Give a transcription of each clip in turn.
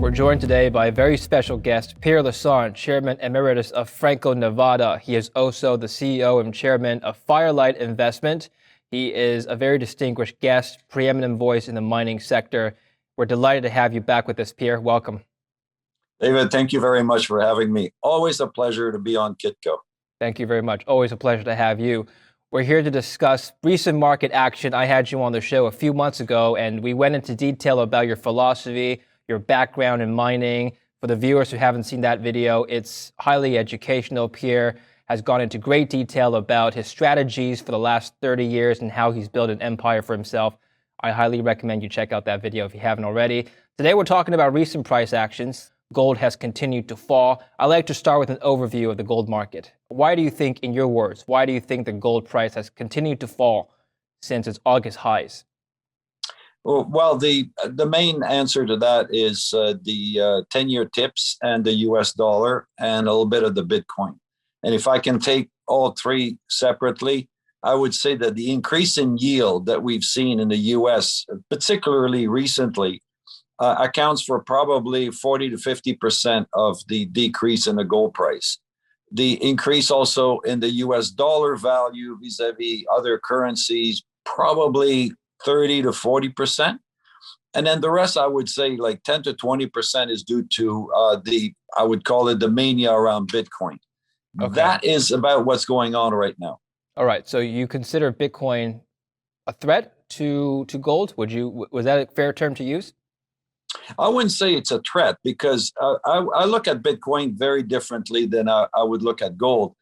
We're joined today by a very special guest, Pierre Lassonde, Chairman Emeritus of Franco-Nevada. He is also the CEO and Chairman of Firelight Investment. He is a very distinguished guest, preeminent voice in the mining sector. We're delighted to have you back with us, Pierre. Welcome. David, thank you very much for having me. Always a pleasure to be on Kitco. Thank you very much. Always a pleasure to have you. We're here to discuss recent market action. I had you on the show a few months ago, and we went into detail about your philosophy, your background in mining. For the viewers who haven't seen that video, it's highly educational. Pierre has gone into great detail about his strategies for the last 30 years and how he's built an empire for himself. I highly recommend you check out that video if you haven't already. Today, we're talking about recent price actions. Gold has continued to fall. I'd like to start with an overview of the gold market. Why do you think, in your words, why do you think the gold price has continued to fall since its August highs? Well, the main answer to that is the 10-year tips and the US dollar and a little bit of the Bitcoin. And if I can take all three separately, I would say that the increase in yield that we've seen in the US, particularly recently, accounts for probably 40 to 50% of the decrease in the gold price. The increase also in the US dollar value vis-a-vis other currencies, probably 30 to 40%. And then the rest, I would say like 10 to 20% is due to I would call it the mania around Bitcoin. Okay. That is about what's going on right now. All right. So you consider Bitcoin a threat to gold? Was that a fair term to use? I wouldn't say it's a threat because I look at Bitcoin very differently than I would look at gold.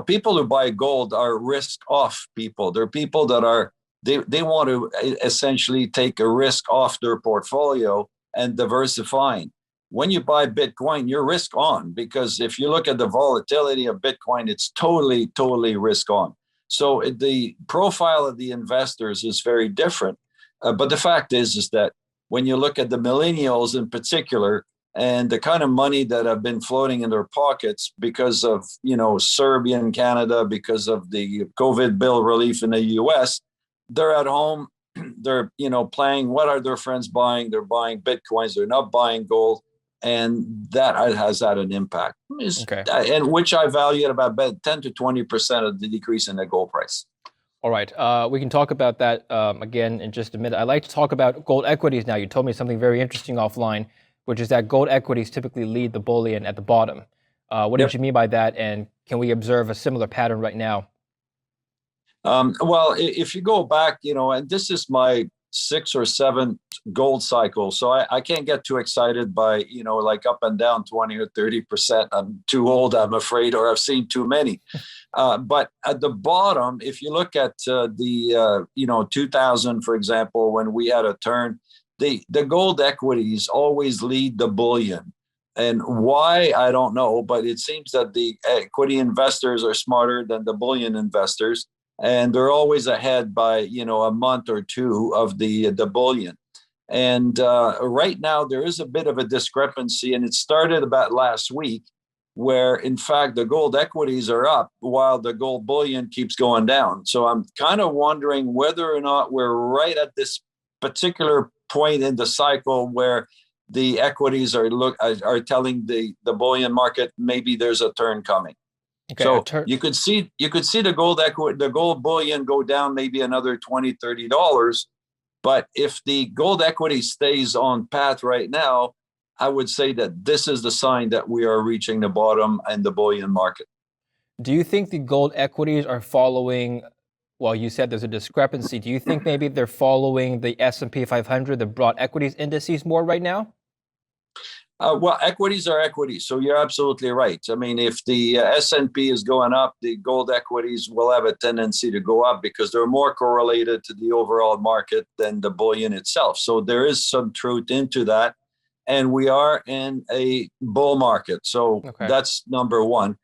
People who buy gold are risk-off people. They're people that they want to essentially take a risk off their portfolio and diversifying. When you buy Bitcoin, you're risk on because if you look at the volatility of Bitcoin, it's totally risk on. So the profile of the investors is very different. But the fact is that when you look at the millennials in particular and the kind of money that have been floating in their pockets because of, Serbia and Canada, because of the COVID bill relief in the US, they're at home, they're, playing, what are their friends buying? They're buying Bitcoins, they're not buying gold. And that has had an impact, and which I value at about 10 to 20% of the decrease in the gold price. All right. We can talk about that again in just a minute. I'd like to talk about gold equities now. You told me something very interesting offline, which is that gold equities typically lead the bullion at the bottom. What did you mean by that? And can we observe a similar pattern right now? Well, if you go back, and this is my 6 or 7 gold cycle. So I can't get too excited by, like up and down 20 or 30%. I'm too old, I'm afraid, or I've seen too many. But at the bottom, if you look at the 2000, for example, when we had a turn, the gold equities always lead the bullion. And why, I don't know, but it seems that the equity investors are smarter than the bullion investors. And they're always ahead by, a month or two of the bullion. And right now, there is a bit of a discrepancy, and it started about last week, where, in fact, the gold equities are up while the gold bullion keeps going down. So I'm kind of wondering whether or not we're right at this particular point in the cycle where the equities are telling the bullion market maybe there's a turn coming. Okay, so you could see the gold bullion go down maybe another $20-$30. But if the gold equity stays on path right now, I would say that this is the sign that we are reaching the bottom in the bullion market. Do you think the gold equities are following, well, you said there's a discrepancy. Do you think maybe they're following the S&P 500, the broad equities indices more right now? Well, equities are equities, so you're absolutely right. I mean, if the S&P is going up, the gold equities will have a tendency to go up because they're more correlated to the overall market than the bullion itself. So there is some truth into that. And we are in a bull market. So that's number one.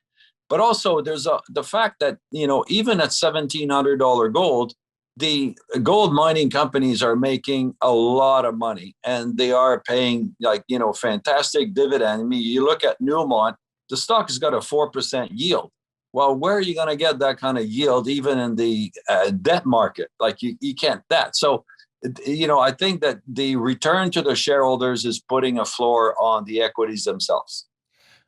But also there's the fact that, even at $1,700 gold, the gold mining companies are making a lot of money and they are paying fantastic dividend. I mean, you look at Newmont, the stock has got a 4% yield. Well, where are you going to get that kind of yield even in the debt market? Like you can't that. So I think that the return to the shareholders is putting a floor on the equities themselves.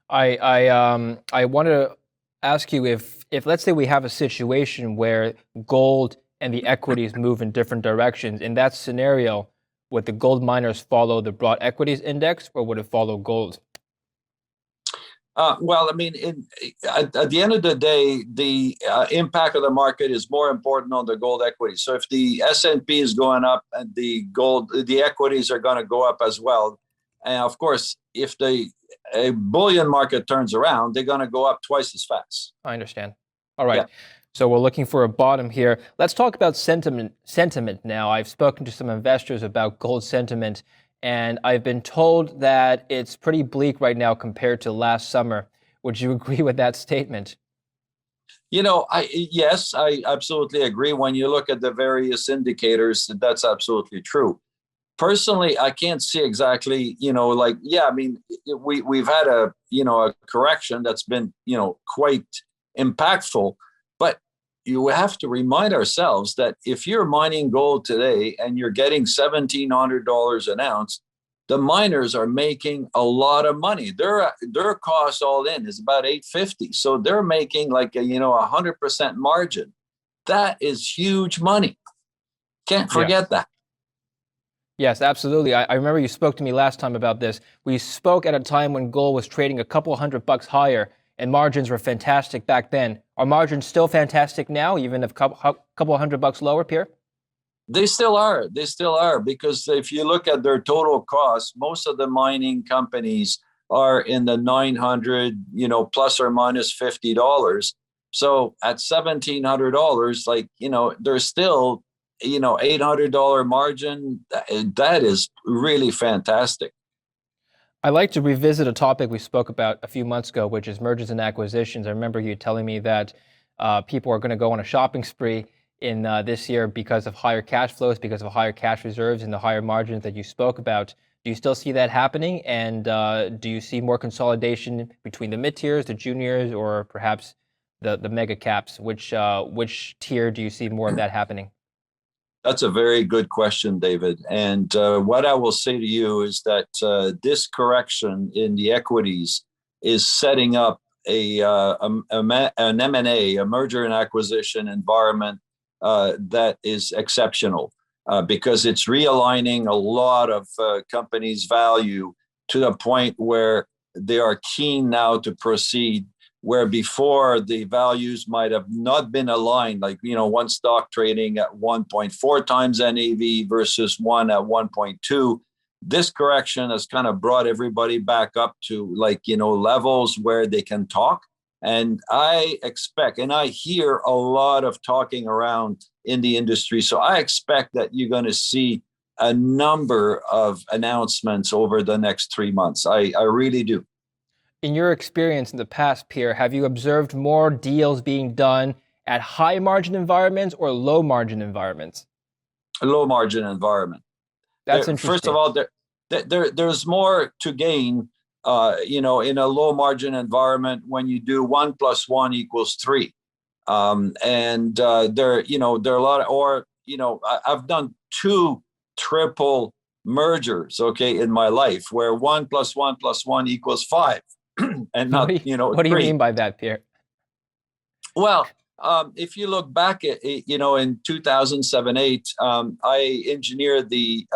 I want to ask you if let's say we have a situation where gold and the equities move in different directions. In that scenario, would the gold miners follow the broad equities index, or would it follow gold? Well, I mean, at the end of the day, the impact of the market is more important on the gold equity. So if the S&P is going up and the equities are going to go up as well. And of course, if a bullion market turns around, they're going to go up twice as fast. I understand. All right. Yeah. So we're looking for a bottom here. Let's talk about sentiment now. I've spoken to some investors about gold sentiment, and I've been told that it's pretty bleak right now compared to last summer. Would you agree with that statement? Yes, I absolutely agree. When you look at the various indicators, that's absolutely true. Personally, I can't see exactly, I mean, we've had a correction that's been, quite impactful, but you have to remind ourselves that if you're mining gold today and you're getting $1,700 an ounce, the miners are making a lot of money. Their cost all in is about $850. So they're making like a 100% margin. That is huge money. Can't forget that. Yes, absolutely. I remember you spoke to me last time about this. We spoke at a time when gold was trading a couple $100 higher, and margins were fantastic back then. Are margins still fantastic now, even if a couple $100 lower, Pierre? They still are. They still are, because if you look at their total costs, most of the mining companies are in the 900, plus or minus $50. So at $1,700, there's still, $800 margin. That is really fantastic. I'd like to revisit a topic we spoke about a few months ago, which is mergers and acquisitions. I remember you telling me that people are going to go on a shopping spree in this year because of higher cash flows, because of higher cash reserves and the higher margins that you spoke about. Do you still see that happening? And do you see more consolidation between the mid-tiers, the juniors, or perhaps the mega caps? Which tier do you see more of that happening? That's a very good question, David. And what I will say to you is that this correction in the equities is setting up an M&A, a merger and acquisition environment that is exceptional because it's realigning a lot of companies' value to the point where they are keen now to proceed, where before the values might have not been aligned, like, one stock trading at 1.4 times NAV versus one at 1.2. This correction has kind of brought everybody back up to levels where they can talk. And I expect, and I hear a lot of talking around in the industry. So I expect that you're going to see a number of announcements over the next 3 months. I really do. In your experience in the past, Pierre, have you observed more deals being done at high margin environments or low margin environments? A low margin environment. That's interesting. First of all, there's more to gain, in a low margin environment when you do 1 + 1 = 3. There are a lot of, I've done 2 triple mergers, in my life, where 1 + 1 + 1 = 5. And not, what do you 3. mean by that, Pierre? Well, if you look back at, in 2007-8, I engineered the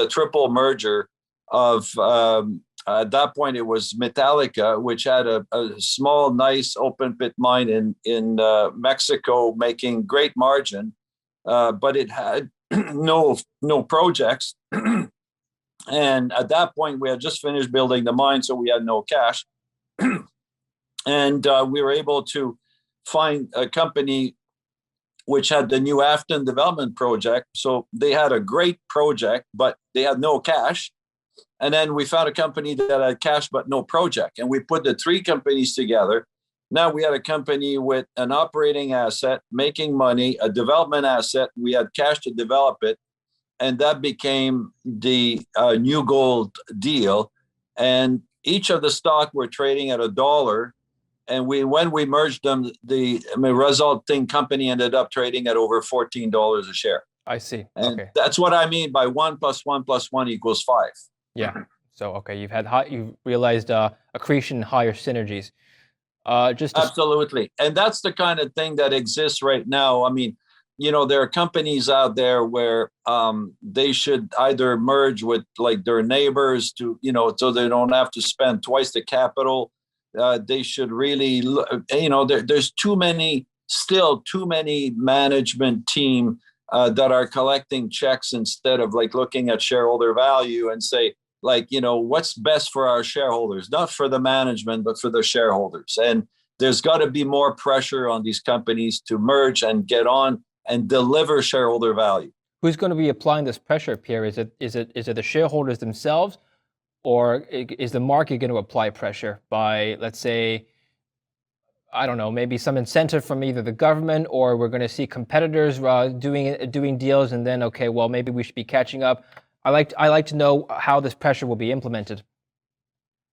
triple merger of, at that point it was Metallica, which had a small, nice open pit mine in Mexico, making great margin, but it had no projects. And at that point, we had just finished building the mine, so we had no cash. And we were able to find a company which had the New Afton development project. So they had a great project, but they had no cash. And then we found a company that had cash but no project. And we put the 3 companies together. Now we had a company with an operating asset, making money, a development asset. We had cash to develop it. And that became the New Gold deal. And each of the stock were trading at $1. And when we merged them, the resulting company ended up trading at over $14 a share. I see. And Okay. that's what I mean by 1 + 1 + 1 = 5. Yeah. So okay, you've realized accretion, higher synergies. Just to Absolutely. And that's the kind of thing that exists right now. I mean, there are companies out there where they should either merge with like their neighbors to, so they don't have to spend twice the capital. They should really, there's still too many management team that are collecting checks instead of like looking at shareholder value and say, like, what's best for our shareholders, not for the management, but for the shareholders. And there's got to be more pressure on these companies to merge and get on and deliver shareholder value. who's going to be applying this pressure, Pierre? Is it the shareholders themselves, or is the market going to apply pressure by, let's say, I don't know, maybe some incentive from either the government, or we're going to see competitors doing deals, and then okay, well maybe we should be catching up. I like to know how this pressure will be implemented.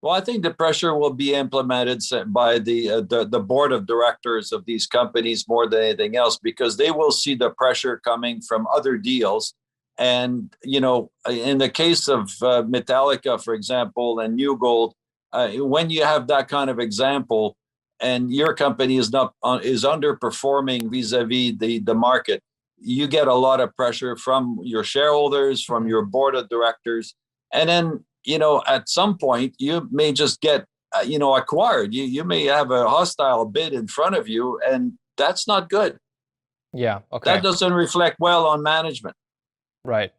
Well, I think the pressure will be implemented by the board of directors of these companies more than anything else, because they will see the pressure coming from other deals. And in the case of Metallica, for example, and New Gold, when you have that kind of example, and your company is underperforming vis-a-vis the market, you get a lot of pressure from your shareholders, from your board of directors, and then at some point, you may just get, acquired. You may have a hostile bid in front of you, and that's not good. Yeah. Okay. That doesn't reflect well on management. Right.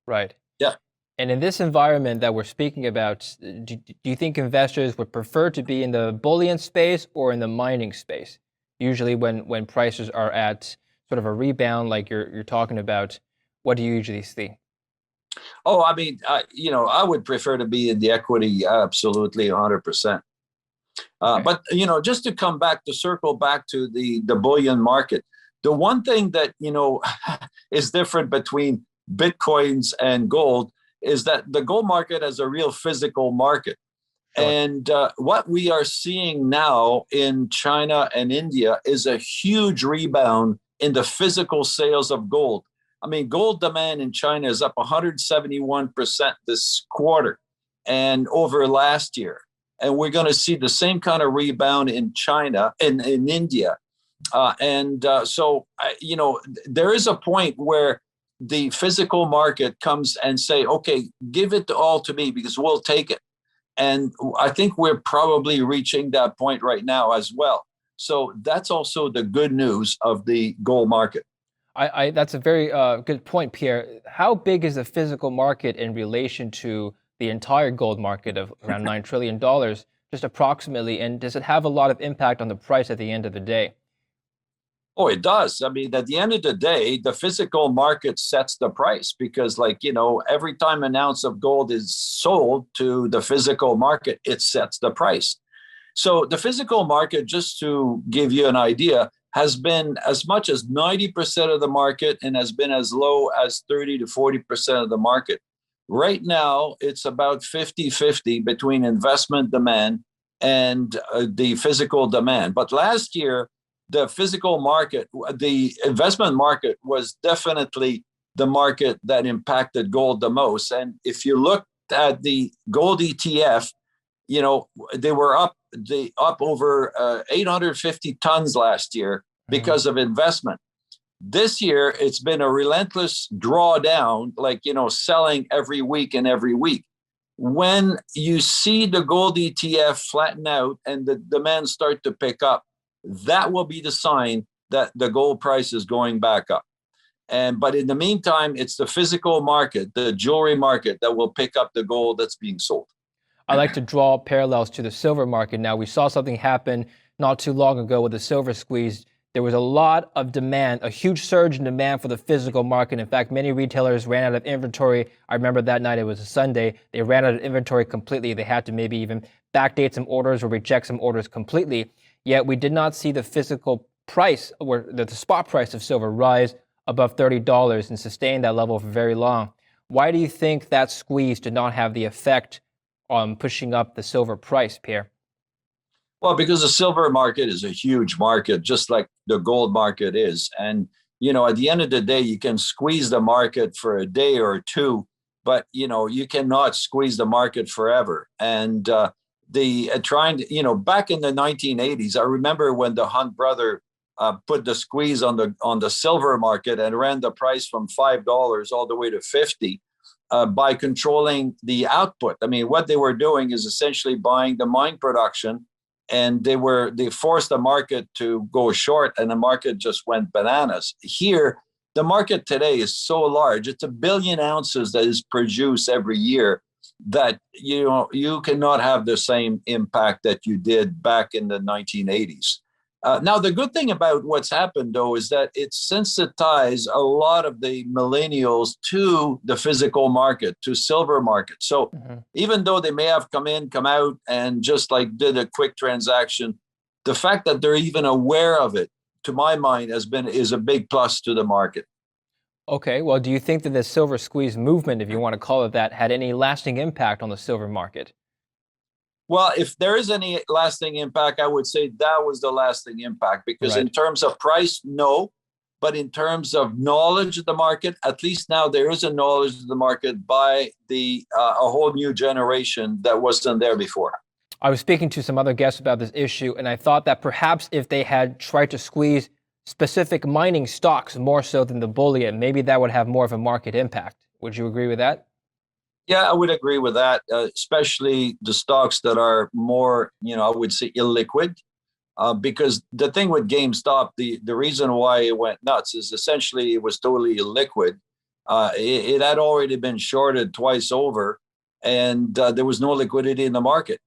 Right. Yeah. And in this environment that we're speaking about, do you think investors would prefer to be in the bullion space or in the mining space? Usually, when prices are at sort of a rebound, like you're talking about, what do you usually see? Oh, I mean, I would prefer to be in the equity, absolutely, 100%. Okay. But just to circle back to the bullion market, the one thing that is different between bitcoins and gold is that the gold market is a real physical market. Sure. And what we are seeing now in China and India is a huge rebound in the physical sales of gold. I mean, gold demand in China is up 171% this quarter and over last year. And we're going to see the same kind of rebound in China and in India. So there is a point where the physical market comes and say, okay, give it all to me because we'll take it. And I think we're probably reaching that point right now as well. So that's also the good news of the gold market. That's a very good point, Pierre. How big is the physical market in relation to the entire gold market of around $9 trillion, just approximately? And does it have a lot of impact on the price at the end of the day? Oh, it does. I mean, at the end of the day, the physical market sets the price because, every time an ounce of gold is sold to the physical market, it sets the price. So the physical market, just to give you an idea, has been as much as 90% of the market and has been as low as 30 to 40% of the market. Right now, it's about 50-50 between investment demand and the physical demand. But last year, the physical market, the investment market was definitely the market that impacted gold the most. And if you look at the gold ETF, they were up over 850 tons last year because of investment. This year, it's been a relentless drawdown, selling every week and every week. When you see the gold ETF flatten out and the demand start to pick up, that will be the sign that the gold price is going back up. But in the meantime, it's the physical market, the jewelry market, that will pick up the gold that's being sold. I like to draw parallels to the silver market. Now, we saw something happen not too long ago with the silver squeeze. There was a lot of demand, a huge surge in demand for the physical market. In fact, many retailers ran out of inventory. I remember that night, it was a Sunday. They ran out of inventory completely. They had to maybe even backdate some orders or reject some orders completely. Yet we did not see the physical price or the spot price of silver rise above $30 and sustain that level for very long. Why do you think that squeeze did not have the effect on pushing up the silver price, Pierre? Well, because the silver market is a huge market, just like the gold market is. And, at the end of the day, you can squeeze the market for a day or two, but you cannot squeeze the market forever. And trying to, back in the 1980s, I remember when the Hunt brother put the squeeze on the silver market and ran the price from $5 all the way to 50 by controlling the output. I mean, what they were doing is essentially buying the mine production, and they forced the market to go short, and the market just went bananas. Here, the market today is so large; it's 1 billion ounces that is produced every year. That you cannot have the same impact that you did back in the 1980s. Now, the good thing about what's happened, though, is that it sensitized a lot of the millennials to the physical market, to silver market. So even though they may have come in, come out, and just like did a quick transaction, the fact that they're even aware of it, to my mind, is a big plus to the market. Okay, well, do you think that the silver squeeze movement, if you want to call it that, had any lasting impact on the silver market? Well, if there is any lasting impact, I would say that was the lasting impact, because in terms of price, no. But in terms of knowledge of the market, at least now there is a knowledge of the market by a whole new generation that wasn't there before. I was speaking to some other guests about this issue, and I thought that perhaps if they had tried to squeeze specific mining stocks more so than the bullion, maybe that would have more of a market impact. Would you agree with that? Yeah, I would agree with that, especially the stocks that are more, I would say illiquid. Because the thing with GameStop, the reason why it went nuts is essentially it was totally illiquid. It had already been shorted twice over, and there was no liquidity in the market.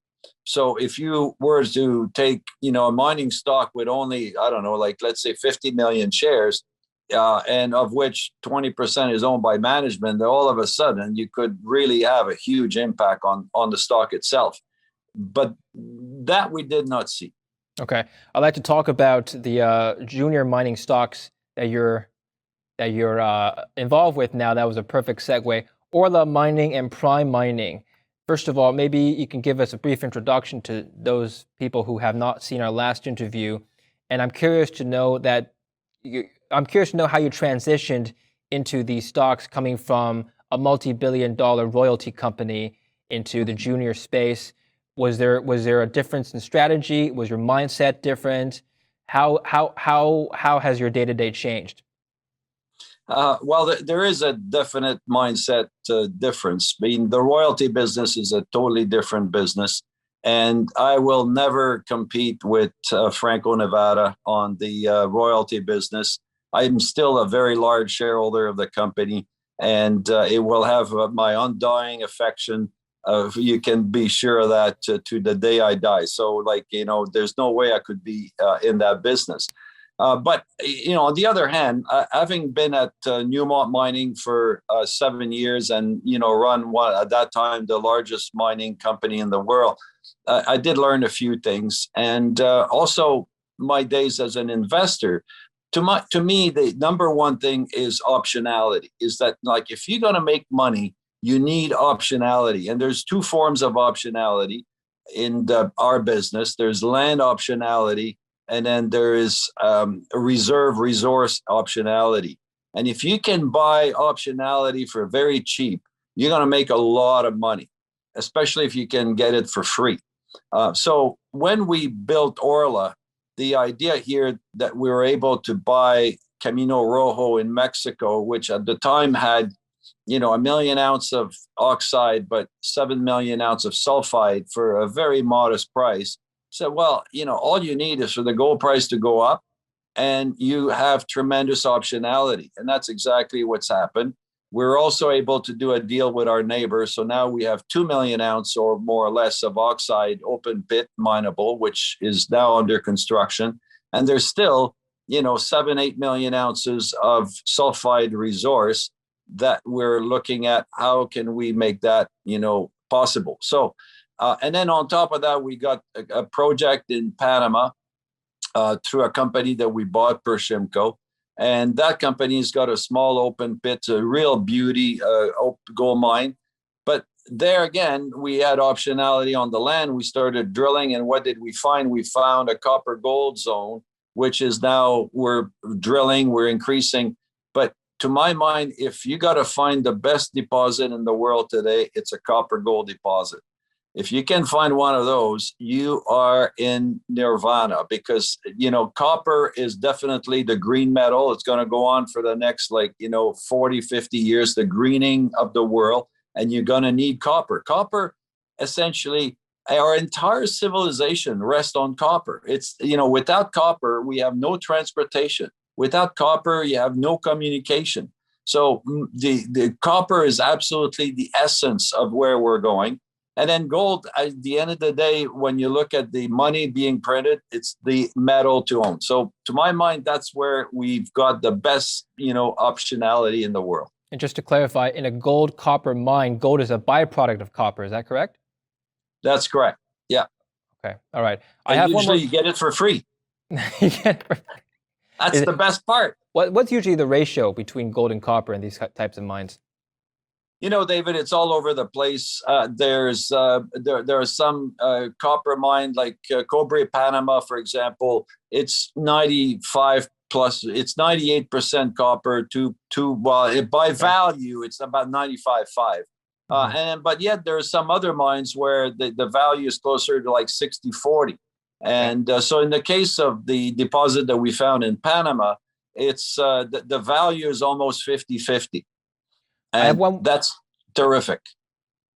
So if you were to take, a mining stock with only, I don't know, like let's say 50 million shares, and of which 20% is owned by management, then all of a sudden you could really have a huge impact on the stock itself. But that we did not see. Okay, I'd like to talk about the junior mining stocks that you're involved with now. That was a perfect segue. Orla Mining and Prime Mining. First of all, maybe you can give us a brief introduction to those people who have not seen our last interview. And I'm curious to know how you transitioned into these stocks, coming from a multi-billion-dollar royalty company into the junior space. Was there a difference in strategy? Was your mindset different? How has your day-to-day changed? Well, there is a definite mindset difference. I mean, the royalty business is a totally different business, and I will never compete with Franco-Nevada on the royalty business. I'm still a very large shareholder of the company, and it will have my undying affection. You can be sure of that to the day I die. So, there's no way I could be in that business. But on the other hand, having been at Newmont Mining for 7 years and, run at that time, the largest mining company in the world, I did learn a few things. And also my days as an investor, to me, the number one thing is optionality, is that if you're going to make money, you need optionality. And there's two forms of optionality in our business. There's land optionality, and then there is resource optionality. And if you can buy optionality for very cheap, you're going to make a lot of money, especially if you can get it for free. So when we built Orla, the idea here that we were able to buy Camino Rojo in Mexico, which at the time had 1 million ounce of oxide, but 7 million ounce of sulfide for a very modest price. So, well, all you need is for the gold price to go up, and you have tremendous optionality. And that's exactly what's happened. We're also able to do a deal with our neighbors. So now we have 2 million ounce or more or less of oxide open pit mineable, which is now under construction. And there's still, 7-8 million ounces of sulfide resource that we're looking at. How can we make that, possible? So, and then on top of that, we got a project in Panama through a company that we bought, Pershimco. And that company's got a small open pit, a real beauty gold mine. But there again, we had optionality on the land. We started drilling, and what did we find? We found a copper gold zone which is now we're drilling, we're increasing. But to my mind, if you got to find the best deposit in the world today, it's a copper gold deposit. If you can find one of those, you are in nirvana, because, copper is definitely the green metal. It's going to go on for the next 40, 50 years, the greening of the world. And you're going to need copper. Copper, essentially, our entire civilization rests on copper. It's, without copper, we have no transportation. Without copper, you have no communication. So the copper is absolutely the essence of where we're going. And then gold, at the end of the day, when you look at the money being printed, it's the metal to own. So to my mind, that's where we've got the best, optionality in the world. And just to clarify, in a gold copper mine, gold is a byproduct of copper. Is that correct? That's correct. Yeah. Okay. All right. Usually you get it for free. That's the best part. What's usually the ratio between gold and copper in these types of mines? David, it's all over the place. There are some copper mine like Cobre Panama, for example. It's 95 plus. It's 98% copper. By value, it's about 95.5. But yet there are some other mines where the value is closer to like 60-40. And so in the case of the deposit that we found in Panama, it's the value is almost 50-50. And that's terrific.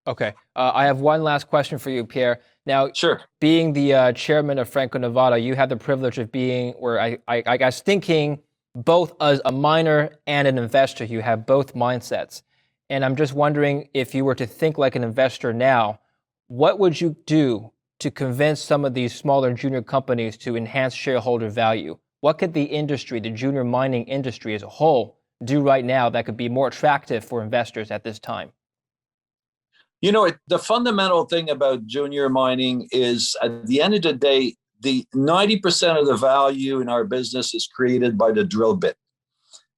Okay. I have one last question for you, Pierre. Now, sure. Being the chairman of Franco-Nevada, you had the privilege of being, where I guess, thinking both as a miner and an investor. You have both mindsets. And I'm just wondering, if you were to think like an investor now, what would you do to convince some of these smaller junior companies to enhance shareholder value? What could the industry, the junior mining industry as a whole, do right now that could be more attractive for investors at this time? The fundamental thing about junior mining is, at the end of the day, the 90% of the value in our business is created by the drill bit.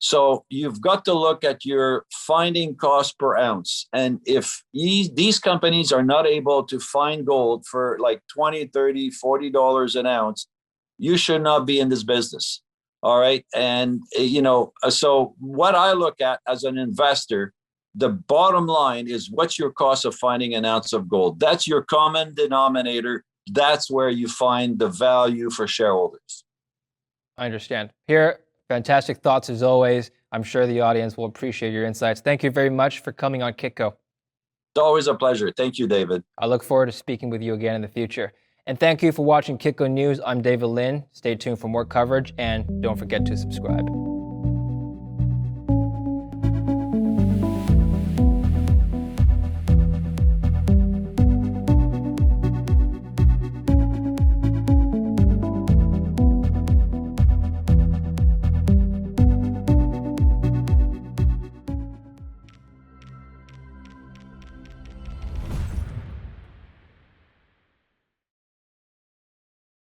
So you've got to look at your finding cost per ounce. And if these companies are not able to find gold for like $20, $30, $40 an ounce, you should not be in this business. All right. And, so what I look at as an investor, the bottom line is, what's your cost of finding an ounce of gold? That's your common denominator. That's where you find the value for shareholders. I understand. Pierre, fantastic thoughts as always. I'm sure the audience will appreciate your insights. Thank you very much for coming on Kitco. It's always a pleasure. Thank you, David. I look forward to speaking with you again in the future. And thank you for watching Kitco News. I'm David Lin. Stay tuned for more coverage, and don't forget to subscribe.